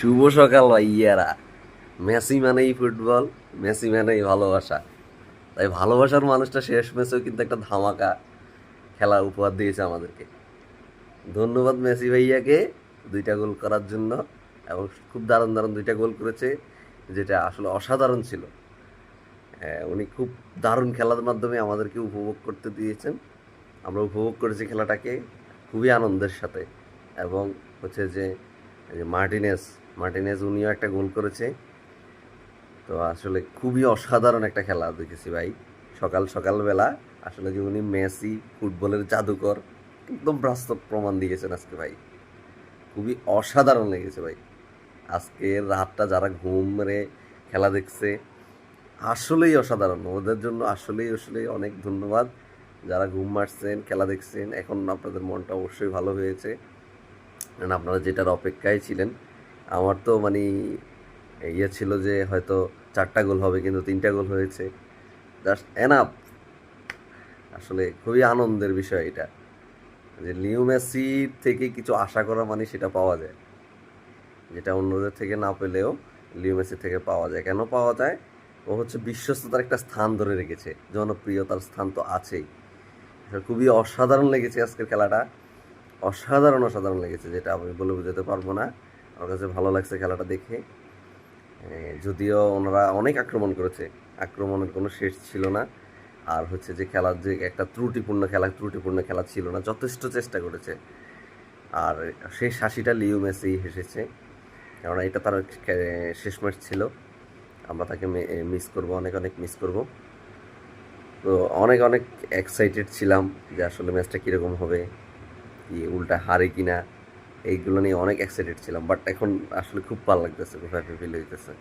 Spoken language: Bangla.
শুভ সকাল ভাইয়ারা। মেসি মানেই ফুটবল, মেসি মানেই ভালোবাসা। তাই ভালোবাসার মানুষটা শেষ ম্যাচেও কিন্তু একটা ধামাকা খেলা উপহার দিয়েছে আমাদেরকে। ধন্যবাদ মেসি ভাইয়াকে দুইটা গোল করার জন্য, এবং খুব দারুণ দারুণ দুইটা গোল করেছে, যেটা আসলে অসাধারণ ছিল। উনি খুব দারুণ খেলার মাধ্যমে আমাদেরকে উপভোগ করতে দিয়েছেন। আমরা উপভোগ করেছি খেলাটাকে খুবই আনন্দের সাথে। এবং হচ্ছে যে এই যে মার্টিনেজ মার্টিনেজ উনিও একটা গোল করেছে। তো আসলে খুবই অসাধারণ একটা খেলা দেখেছি ভাই। সকাল সকালবেলা আসলে যে উনি মেসি ফুটবলের জাদুকর একদম বাস্তব প্রমাণ দিয়েছেন আজকে ভাই। খুবই অসাধারণ লেগেছে ভাই। আজকের রাতটা যারা ঘুম মেরে খেলা দেখছে, আসলেই অসাধারণ। ওদের জন্য আসলেই আসলেই অনেক ধন্যবাদ। যারা ঘুম মারছেন খেলা দেখছেন, এখন আপনাদের মনটা অবশ্যই ভালো হয়েছে, কারণ আপনারা যেটার অপেক্ষায় ছিলেন। আমার তো মানে ইয়ে ছিল যে হয়তো 4টা গোল হবে, কিন্তু 3টা গোল হয়েছে। Just enough. আসলে খুবই আনন্দের বিষয় এটা, যে লিও মেসি থেকে কিছু আশা করা মানে সেটা পাওয়া যায়, যেটা অন্যদের থেকে না পেলেও লিও মেসি থেকে পাওয়া যায়। কেন পাওয়া যায়? ও হচ্ছে বিশ্বস্ততার একটা স্থান ধরে রেখেছে, জনপ্রিয়তার স্থান তো আছেই। আসলে খুবই অসাধারণ লেগেছে আজকের খেলাটা। অসাধারণ অসাধারণ লেগেছে, যেটা আমি বলে বোঝাতে পারবো না। আমার কাছে ভালো লাগছে খেলাটা দেখে। যদিও ওনারা অনেক আক্রমণ করেছে, আক্রমণের কোনো শেষ ছিল না। আর হচ্ছে যে খেলার যে একটা ত্রুটিপূর্ণ খেলা ছিল না, যথেষ্ট চেষ্টা করেছে। আর সেই হাসিটা লিও মেসি হেসেছে, কারণ এটা তার শেষ ম্যাচ ছিল। আমরা তাকে মিস করব, অনেক অনেক মিস করব। তো অনেক অনেক এক্সাইটেড ছিলাম যে আসলে ম্যাচটা কীরকম হবে, কি উল্টা হারে কিনা, এইগুলো নিয়ে অনেক এক্সাইটেড ছিলাম। বাট এখন আসলে খুব ভালো লাগতেছে, খুব হ্যাপি ফিল হইতেছে।